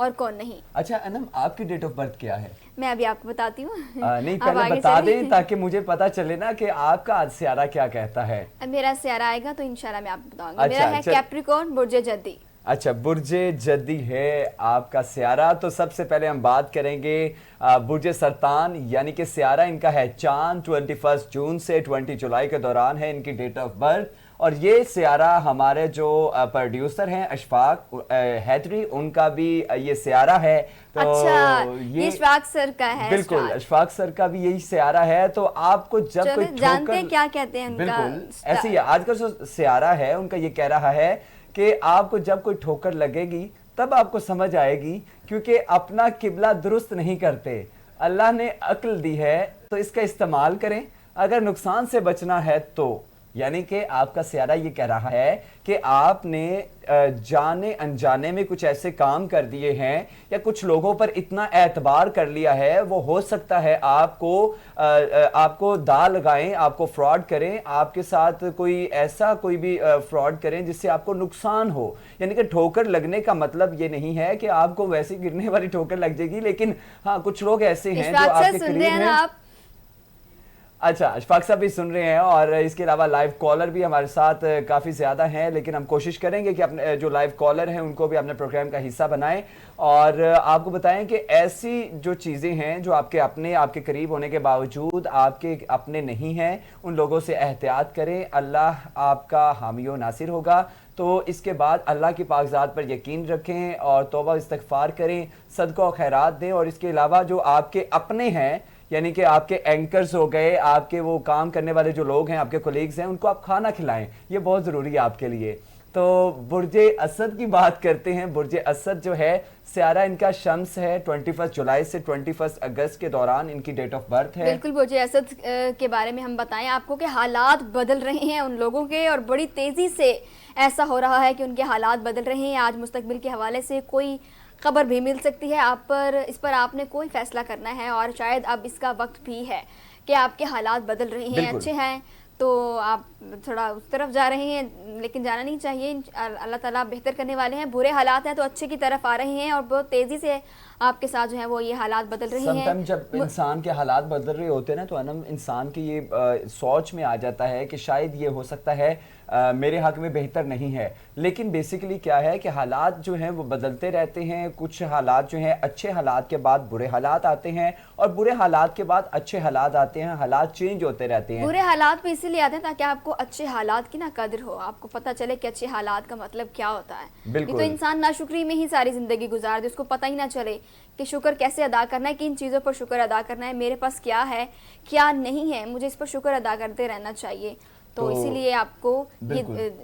اور کون نہیں. اچھا انم، آپ کی ڈیٹ آف برتھ کیا ہے؟ میں ابھی آپ کو بتاتی ہوں. نہیں پہلے بتا دیں تاکہ مجھے پتا چلے نا کہ آپ کا آج سیارہ کیا کہتا ہے. میرا سیارہ آئے گا تو انشاءاللہ میں آپ کو بتاؤں گی. میرا ہے کیپریکارن، برج جدی. اچھا برج جدی ہے آپ کا سیارہ. تو سب سے پہلے ہم بات کریں گے برج سرطان، یعنی کہ سیارہ ان کا ہے چاند. 21 جون سے 20 جولائی کے دوران ہے ان کی ڈیٹ آف برتھ. اور یہ سیارہ ہمارے جو پروڈیوسر ہیں اشفاق حیدری، ان کا بھی یہ سیارہ ہے. تو اچھا یہ اشفاق سر کا ہے. بالکل اشفاق سر کا بھی یہی سیارہ ہے. تو آپ کو جب کوئی جانتے ہیں کیا کہتے ہیں ان کا؟ بالکل ایسے ہی آج کا جو سیارہ ہے ان کا یہ کہہ رہا ہے کہ آپ کو جب کوئی ٹھوکر لگے گی تب آپ کو سمجھ آئے گی، کیونکہ اپنا قبلہ درست نہیں کرتے. اللہ نے عقل دی ہے تو اس کا استعمال کریں، اگر نقصان سے بچنا ہے تو. یعنی کہ آپ کا سیارہ یہ کہہ رہا ہے کہ آپ نے جانے انجانے میں کچھ ایسے کام کر دیے ہیں یا کچھ لوگوں پر اتنا اعتبار کر لیا ہے، وہ ہو سکتا ہے آپ کو دال لگائیں، آپ کو فراڈ کریں، آپ کے ساتھ کوئی بھی فراڈ کریں جس سے آپ کو نقصان ہو. یعنی کہ ٹھوکر لگنے کا مطلب یہ نہیں ہے کہ آپ کو ویسے گرنے والی ٹھوکر لگ جائے گی، لیکن ہاں کچھ لوگ ایسے ہیں جو آپ کے قریب ہیں. اچھا اشفاق صاحب بھی سن رہے ہیں، اور اس کے علاوہ لائیو کالر بھی ہمارے ساتھ کافی زیادہ ہیں، لیکن ہم کوشش کریں گے کہ اپنے جو لائیو کالر ہیں ان کو بھی اپنے پروگرام کا حصہ بنائیں اور آپ کو بتائیں کہ ایسی جو چیزیں ہیں جو آپ کے قریب ہونے کے باوجود آپ کے اپنے نہیں ہیں، ان لوگوں سے احتیاط کریں. اللہ آپ کا حامی و ناصر ہوگا. تو اس کے بعد اللہ کی پاک ذات پر یقین رکھیں اور توبہ استغفار کریں، صدقہ و خیرات دیں. اور اس کے علاوہ جو آپ کے اپنے ہیں، یعنی کہ آپ کے اینکرز ہو گئے، آپ کے وہ کام کرنے والے جو لوگ ہیں، آپ کے کولیگز ہیں، ان کو آپ کھانا کھلائیں. یہ بہت ضروری ہے آپ کے لیے. تو برج اسد کی بات کرتے ہیں. برج اسد جو ہے سیارہ ان کا شمس ہے. 21 جولائی سے 21 اگست کے دوران ان کی ڈیٹ آف برتھ ہے. بالکل برج اسد کے بارے میں ہم بتائیں آپ کو کہ حالات بدل رہے ہیں ان لوگوں کے، اور بڑی تیزی سے ایسا ہو رہا ہے کہ ان کے حالات بدل رہے ہیں. آج مستقبل کے حوالے سے کوئی خبر بھی مل سکتی ہے اس پر آپ نے کوئی فیصلہ کرنا ہے، اور شاید اب اس کا وقت بھی ہے کہ آپ کے حالات بدل رہے ہیں. اچھے ہیں تو آپ تھوڑا اس طرف جا رہے ہیں، لیکن جانا نہیں چاہیے. اللہ تعالیٰ بہتر کرنے والے ہیں. برے حالات ہیں تو اچھے کی طرف آ رہے ہیں، اور بہت تیزی سے آپ کے ساتھ جو ہے وہ یہ حالات بدل رہے ہیں. جب انسان کے حالات بدل رہے ہوتے ہیں نا تو انسان کی یہ سوچ میں آ جاتا ہے کہ شاید یہ ہو سکتا ہے میرے حق میں بہتر نہیں ہے. لیکن بیسیکلی کیا ہے کہ حالات جو ہیں وہ بدلتے رہتے ہیں. کچھ حالات جو ہیں اچھے حالات کے بعد برے حالات آتے ہیں، اور برے حالات کے بعد اچھے حالات آتے ہیں. حالات چینج ہوتے رہتے ہیں. برے حالات بھی اسی لیے آتے ہیں تاکہ آپ کو اچھے حالات کی نا قدر ہو، آپ کو پتہ چلے کہ اچھے حالات کا مطلب کیا ہوتا ہے. یہ تو انسان ناشکری میں ہی ساری زندگی گزار دے، اس کو پتہ ہی نہ چلے کہ شکر کیسے ادا کرنا ہے، کن چیزوں پر شکر ادا کرنا ہے، میرے پاس کیا ہے کیا نہیں ہے، مجھے اس پر شکر ادا کرتے رہنا چاہیے. تو اسی لیے آپ کو یہ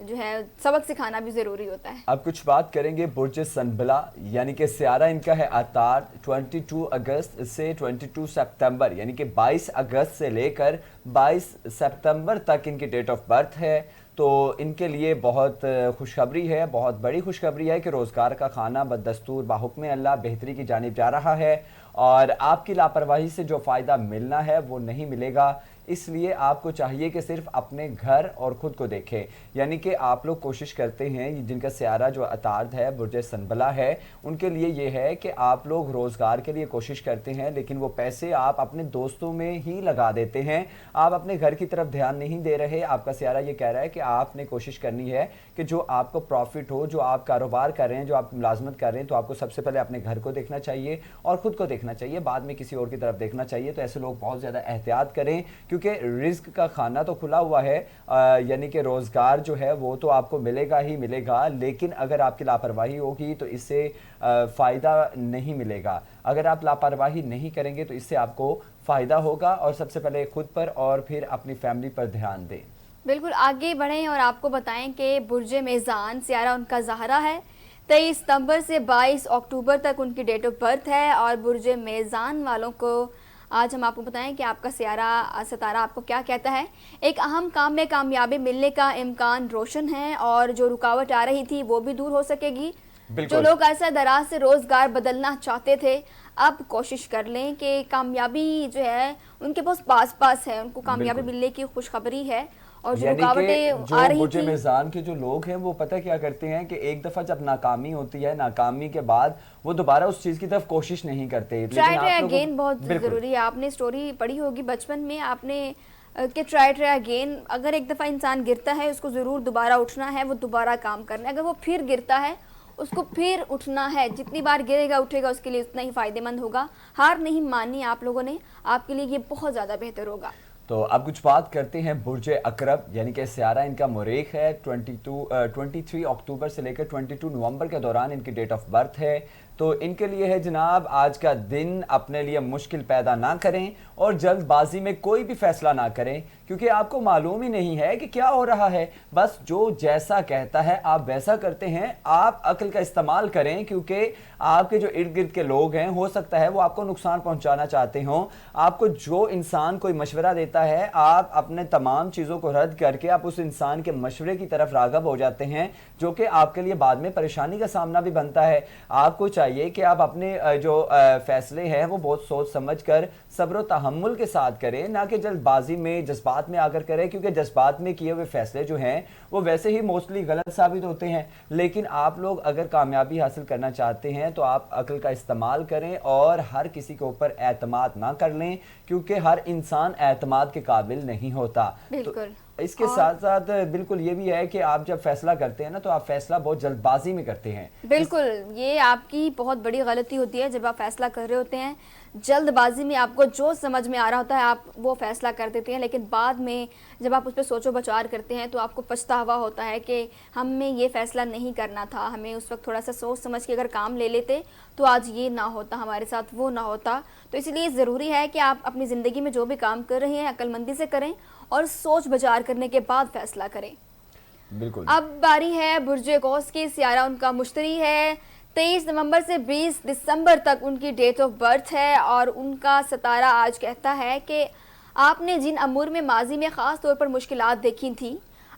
جو ہے سبق سکھانا بھی ضروری ہوتا ہے. اب کچھ بات کریں گے برج سنبلا، یعنی کہ سیارہ ان کا ہے عطارد. 22 اگست سے 22 سپتمبر یعنی کہ 22 اگست سے لے کر 22 سپتمبر تک ان کی ڈیٹ آف برتھ ہے. تو ان کے لیے بہت خوشخبری ہے، بہت بڑی خوشخبری ہے کہ روزگار کا خانہ بدستور باحکم اللہ بہتری کی جانب جا رہا ہے، اور آپ کی لاپرواہی سے جو فائدہ ملنا ہے وہ نہیں ملے گا. اس لیے آپ کو چاہیے کہ صرف اپنے گھر اور خود کو دیکھیں. یعنی کہ آپ لوگ کوشش کرتے ہیں، جن کا سیارہ جو عطارد ہے برج سنبلا ہے، ان کے لیے یہ ہے کہ آپ لوگ روزگار کے لیے کوشش کرتے ہیں، لیکن وہ پیسے آپ اپنے دوستوں میں ہی لگا دیتے ہیں. آپ اپنے گھر کی طرف دھیان نہیں دے رہے. آپ کا سیارہ یہ کہہ رہا ہے کہ آپ نے کوشش کرنی ہے کہ جو آپ کو پروفٹ ہو، جو آپ کاروبار کر رہے ہیں، جو آپ ملازمت کر رہے ہیں، تو آپ کو سب سے پہلے اپنے گھر کو دیکھنا چاہیے اور خود کو دیکھنا چاہیے، بعد میں کسی اور کی طرف دیکھنا چاہیے. تو ایسے لوگ بہت زیادہ احتیاط کریں، کیونکہ رزق کا خانہ تو کھلا ہوا ہے. یعنی کہ روزگار جو ہے وہ تو آپ کو ملے گا ہی ملے گا، لیکن اگر آپ کی لاپرواہی ہوگی تو اس سے فائدہ نہیں ملے گا. اگر آپ لاپرواہی نہیں کریں گے تو اس سے آپ کو فائدہ ہوگا. اور سب سے پہلے خود پر اور پھر اپنی فیملی پر دھیان دیں. بالکل آگے بڑھیں اور آپ کو بتائیں کہ برج میزان سیارہ ان کا زہرہ ہے. 23 ستمبر سے 22 اکتوبر تک ان کی ڈیٹ آف برتھ ہے. اور برج میزان والوں کو آج ہم آپ کو بتائیں کہ آپ کا ستارہ آپ کو کیا کہتا ہے. ایک اہم کام میں کامیابی ملنے کا امکان روشن ہے، اور جو رکاوٹ آ رہی تھی وہ بھی دور ہو سکے گی. جو لوگ عرصہ دراز سے روزگار بدلنا چاہتے تھے، اب کوشش کر لیں کہ کامیابی جو ہے ان کے بہت پاس ہے، ان کو کامیابی ملنے کی خوشخبری ہے. اور جو یعنی کہ رکاوٹیں جو آ رہی برج تھیں. میزان کے جو لوگ ہیں وہ پتہ کیا کرتے ہیں کہ ایک دفعہ جب ناکامی ہوتی ہے، ناکامی کے بعد وہ دوبارہ اس چیز کی طرف کوشش نہیں کرتے. ٹرائی لیکن ٹرائی آپ لوگوں اگین بہت بالکل ضروری ہے. آپ نے اسٹوری پڑھی ہوگی بچپن میں آپ نے کہ ٹرائی ٹرائی اگین. اگر ایک دفعہ انسان گرتا ہے اس کو ضرور دوبارہ اٹھنا ہے، وہ دوبارہ کام کرنا ہے. اگر وہ پھر گرتا ہے اس کو پھر اٹھنا ہے. جتنی بار گرے گا اٹھے گا اس کے لیے اتنا ہی فائدہ مند ہوگا. ہار نہیں ماننی آپ لوگوں نے، آپ کے لیے یہ بہت زیادہ بہتر ہوگا. تو اب کچھ بات کرتے ہیں برج اقرب، یعنی کہ سیارہ ان کا مریخ ہے. 23 اکتوبر سے لے کر 22 نومبر کے دوران ان کی ڈیٹ آف برتھ ہے. تو ان کے لیے ہے جناب آج کا دن اپنے لیے مشکل پیدا نہ کریں اور جلد بازی میں کوئی بھی فیصلہ نہ کریں، کیونکہ آپ کو معلوم ہی نہیں ہے کہ کیا ہو رہا ہے. بس جو جیسا کہتا ہے آپ ویسا کرتے ہیں. آپ عقل کا استعمال کریں، کیونکہ آپ کے جو ارد گرد کے لوگ ہیں ہو سکتا ہے وہ آپ کو نقصان پہنچانا چاہتے ہوں. آپ کو جو انسان کوئی مشورہ دیتا ہے آپ اپنے تمام چیزوں کو رد کر کے آپ اس انسان کے مشورے کی طرف راغب ہو جاتے ہیں، جو کہ آپ کے لیے بعد میں پریشانی کا سامنا بھی بنتا ہے. آپ کو چاہیے کہ آپ اپنے جو فیصلے ہیں وہ بہت سوچ سمجھ کر صبر و تحمل کے ساتھ کریں، نہ کہ جلد بازی میں جذبات میں آ کر کریں، کیونکہ جذبات میں کیے ہوئے فیصلے جو ہیں وہ ویسے ہی موسٹلی غلط ثابت ہوتے ہیں. لیکن آپ لوگ اگر کامیابی حاصل کرنا چاہتے ہیں تو آپ عقل کا استعمال کریں اور ہر کسی کے اوپر اعتماد نہ کر لیں، کیونکہ ہر انسان اعتماد کے قابل نہیں ہوتا. تو بالکل. اس کے ساتھ ساتھ بالکل یہ بھی ہے کہ آپ جب فیصلہ کرتے ہیں نا تو آپ فیصلہ بہت جلد بازی میں کرتے ہیں. بالکل یہ آپ کی بہت بڑی غلطی ہوتی ہے. جب آپ فیصلہ کر رہے ہوتے ہیں جلد بازی میں آپ کو جو سمجھ میں آ رہا ہوتا ہے آپ وہ فیصلہ کر دیتے ہیں، لیکن بعد میں جب آپ اس پہ سوچ و بچار کرتے ہیں تو آپ کو پچھتاوا ہوتا ہے کہ ہمیں یہ فیصلہ نہیں کرنا تھا. ہمیں اس وقت تھوڑا سا سوچ سمجھ کے اگر کام لے لیتے تو آج یہ نہ ہوتا، ہمارے ساتھ وہ نہ ہوتا. تو اس لیے ضروری ہے کہ آپ اپنی زندگی میں جو بھی کام کر رہے ہیں عقل مندی سے کریں اور سوچ بچار کرنے کے بعد فیصلہ کریں. بالکل. اب باری ہے برج قوس کی. سیارہ ان کا مشتری ہے. 23 نومبر سے 20 دسمبر تک ان کی ڈیٹ آف برتھ ہے اور ان کا ستارہ آج کہتا ہے کہ آپ نے جن امور میں ماضی میں خاص طور پر مشکلات دیکھی تھیں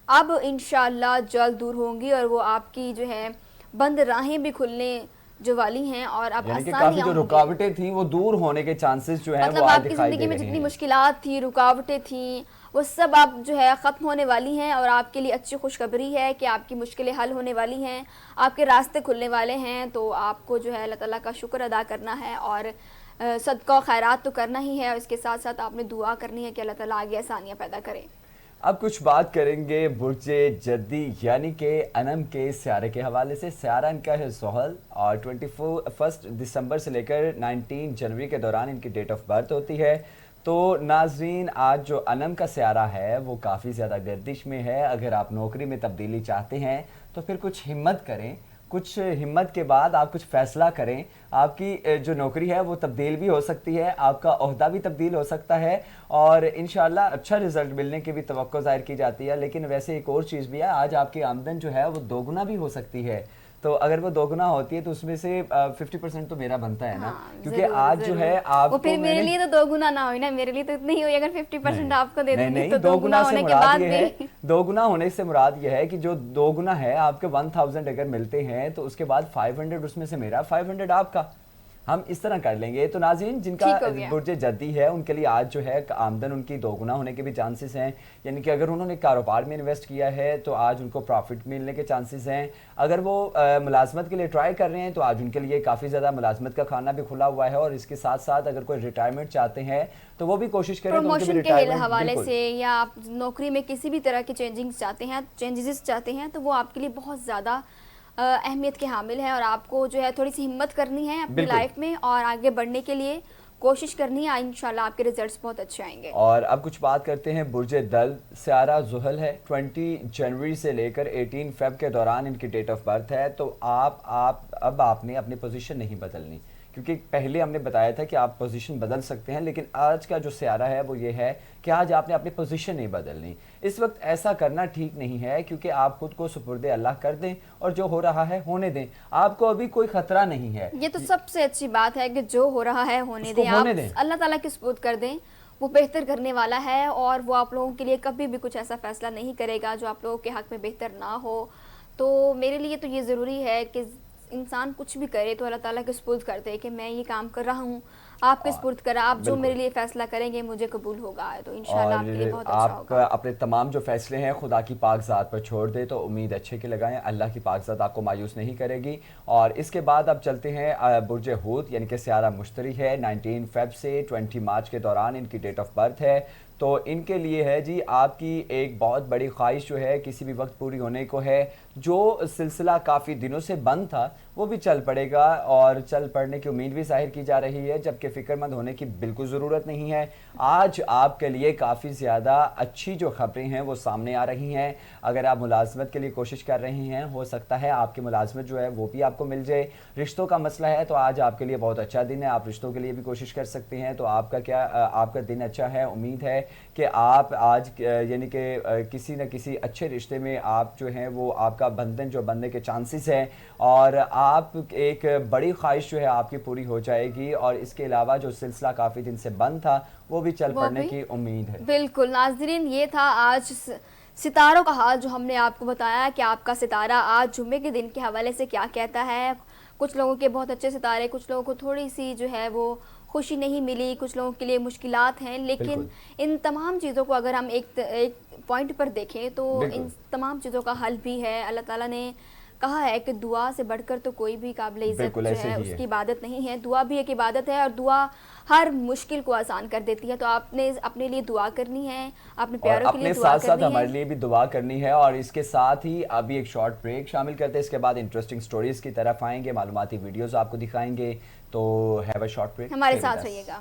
اب انشاءاللہ جلد دور ہوں گی، اور وہ آپ کی جو ہے بند راہیں بھی کھلنے جو والی ہیں اور اب یعنی کہ کافی آسانیاں جو ہوں گی. رکاوٹیں تھیں وہ دور ہونے کے چانسز جو ہیں مطلب وہ آج آپ کی دکھائی زندگی دے میں رہے جتنی ہیں. مشکلات تھی، رکاوٹیں تھیں، وہ سب اب جو ہے ختم ہونے والی ہیں اور آپ کے لیے اچھی خوشخبری ہے کہ آپ کی مشکلیں حل ہونے والی ہیں، آپ کے راستے کھلنے والے ہیں. تو آپ کو جو ہے اللہ تعالیٰ کا شکر ادا کرنا ہے اور صدقہ و خیرات تو کرنا ہی ہے، اور اس کے ساتھ ساتھ آپ نے دعا کرنی ہے کہ اللہ تعالیٰ آگے آسانیاں پیدا کرے. اب کچھ بات کریں گے برج جدی یعنی کہ انم کے سیارے کے حوالے سے. سیارہ ان کا ہے زحل اور 21 دسمبر سے لے کر 19 جنوری کے دوران ان کی ڈیٹ آف برتھ ہوتی ہے. تو ناظرین آج جو انم کا سیارہ ہے وہ کافی زیادہ گردش میں ہے. اگر آپ نوکری میں تبدیلی چاہتے ہیں تو پھر کچھ ہمت کریں، کچھ ہمت کے بعد آپ کچھ فیصلہ کریں. آپ کی جو نوکری ہے وہ تبدیل بھی ہو سکتی ہے، آپ کا عہدہ بھی تبدیل ہو سکتا ہے اور انشاءاللہ اچھا رزلٹ ملنے کی بھی توقع ظاہر کی جاتی ہے. لیکن ویسے ایک اور چیز بھی ہے، آج آپ کی آمدن جو ہے وہ دوگنا بھی ہو سکتی ہے. تو اگر وہ دوگنا ہوتی ہے تو اس میں سے 50% تو میرا بنتا ہے نا، کیونکہ آج جو ہے آپ وہ کو پھر میرے لیے تو دو گنا نہ ہوئی نا، میرے لیے تو اتنی ہی ہوئی. اگر 50% آپ کو دے دوں گی تو دو گنا ہونے کے بعد بھی دو گنا ہونے سے مراد یہ ہے کہ جو دو گنا ہے آپ کے 1000 اگر ملتے ہیں تو اس کے بعد 500 اس میں سے میرا، 500 آپ کا، ہم اس طرح کر لیں گے. تو ناظرین جن کا برج جدی ہے ان کے لیے آج جو ہے آمدن ان کی دوگنا ہونے کے بھی چانسز ہیں. یعنی کہ اگر انہوں نے کاروبار میں انویسٹ کیا ہے تو آج ان کو پروفٹ ملنے کے چانسز ہیں. اگر وہ ملازمت کے لیے ٹرائی کر رہے ہیں تو آج ان کے لیے کافی زیادہ ملازمت کا کھانا بھی کھلا ہوا ہے. اور اس کے ساتھ ساتھ اگر کوئی ریٹائرمنٹ چاہتے ہیں تو وہ بھی کوشش کریں پروموشن کے حوالے سے یا آپ نوکری میں کسی بھی طرح کے چینجز چاہتے ہیں تو وہ آپ کے لیے بہت زیادہ اہمیت کے حامل ہے. اور آپ کو جو ہے تھوڑی سی ہمت کرنی ہے اپنی لائف میں اور آگے بڑھنے کے لیے کوشش کرنی ہے. انشاءاللہ آپ کے ریزلٹس بہت اچھے آئیں گے. اور اب کچھ بات کرتے ہیں برج دل. سیارہ زحل ہے. 20 جنوری سے لے کر 18 فیب کے دوران ان کی ڈیٹ آف برتھ ہے. تو آپ نے اپنی پوزیشن نہیں بدلنی، کیونکہ پہلے ہم نے بتایا تھا کہ آپ پوزیشن بدل سکتے ہیں، لیکن آج کا جو سیارہ ہے وہ یہ ہے کہ آج آپ نے اپنی پوزیشن نہیں بدلنی. اس وقت ایسا کرنا ٹھیک نہیں ہے، کیونکہ آپ خود کو سپرد اللہ کر دیں اور جو ہو رہا ہے ہونے دیں. آپ کو ابھی کوئی خطرہ نہیں ہے. یہ تو سب سے اچھی بات ہے کہ جو ہو رہا ہے ہونے دیں. آپ اللہ تعالیٰ کے سپرد کر دیں، وہ بہتر کرنے والا ہے اور وہ آپ لوگوں کے لیے کبھی بھی کچھ ایسا فیصلہ نہیں کرے گا جو آپ لوگوں کے حق میں بہتر نہ ہو. تو میرے لیے تو یہ ضروری ہے کہ انسان کچھ بھی کرے تو اللہ تعالیٰ کے سپرد کر دے کہ میں یہ کام کر رہا ہوں. آپ کے سپرد کرا, آپ جو میرے لیے فیصلہ کریں گے مجھے قبول ہوگا, تو انشاءاللہ آپ کے لیے بہت اچھا ہوگا. آپ اپنے تمام جو فیصلے ہیں خدا کی پاک ذات پر چھوڑ دے تو امید اچھے کے لگائیں, اللہ کی پاک ذات آپ کو مایوس نہیں کرے گی. اور اس کے بعد اب چلتے ہیں برج حوت یعنی کہ سیارہ مشتری ہے, 19 فیب سے 20 مارچ کے دوران ان کی ڈیٹ آف برتھ ہے. تو ان کے لیے ہے جی آپ کی ایک بہت بڑی خواہش جو ہے کسی بھی وقت پوری ہونے کو ہے. جو سلسلہ کافی دنوں سے بند تھا وہ بھی چل پڑے گا, اور چل پڑنے کی امید بھی ظاہر کی جا رہی ہے, جبکہ فکر مند ہونے کی بالکل ضرورت نہیں ہے. آج آپ کے لیے کافی زیادہ اچھی جو خبریں ہیں وہ سامنے آ رہی ہیں. اگر آپ ملازمت کے لیے کوشش کر رہے ہیں, ہو سکتا ہے آپ کی ملازمت جو ہے وہ بھی آپ کو مل جائے. رشتوں کا مسئلہ ہے تو آج آپ کے لیے بہت اچھا دن ہے, آپ رشتوں کے لیے بھی کوشش کر سکتے ہیں. تو آپ کا دن اچھا ہے. امید ہے کہ آپ آج یعنی کہ کسی نہ کسی اچھے رشتے میں آپ جو ہیں وہ آپ کا بندھن جو بننے کے چانسز ہیں, اور آپ ایک بڑی خواہش جو ہے آپ کی پوری ہو جائے گی. اور اس کے علاوہ جو سلسلہ کافی دن سے بند تھا وہ بھی چل پڑنے کی امید ہے. بالکل ناظرین, یہ تھا آج ستاروں کا حال جو ہم نے آپ کو بتایا کہ آپ کا ستارہ آج جمعے کے دن کے حوالے سے کیا کہتا ہے. کچھ لوگوں کے بہت اچھے ستارے, کچھ لوگوں کو تھوڑی سی جو ہے وہ خوشی نہیں ملی, کچھ لوگوں کے لیے مشکلات ہیں. لیکن ان تمام چیزوں کو اگر ہم ایک پوائنٹ پر دیکھیں تو ان تمام چیزوں کا حل بھی ہے. اللہ تعالیٰ نے کہا ہے کہ دعا سے بڑھ کر تو کوئی بھی قابل عزت جو ہے اس کی عبادت نہیں ہے. دعا بھی ایک عبادت ہے, اور دعا ہر مشکل کو آسان کر دیتی ہے. تو آپ نے اپنے لیے دعا کرنی ہے, اپنے پیاروں کے لیے دعا کرنی ہے, ساتھ ہمارے لیے بھی دعا کرنی ہے. اور اس کے ساتھ ہی ابھی ایک شارٹ بریک شامل کرتے ہیں, اس کے بعد انٹرسٹنگ سٹوریز کی طرف آئیں گے, معلوماتی ویڈیوز آپ کو دکھائیں گے. تو ہیو اے شارٹ بریک, ہمارے ساتھ رہیے گا.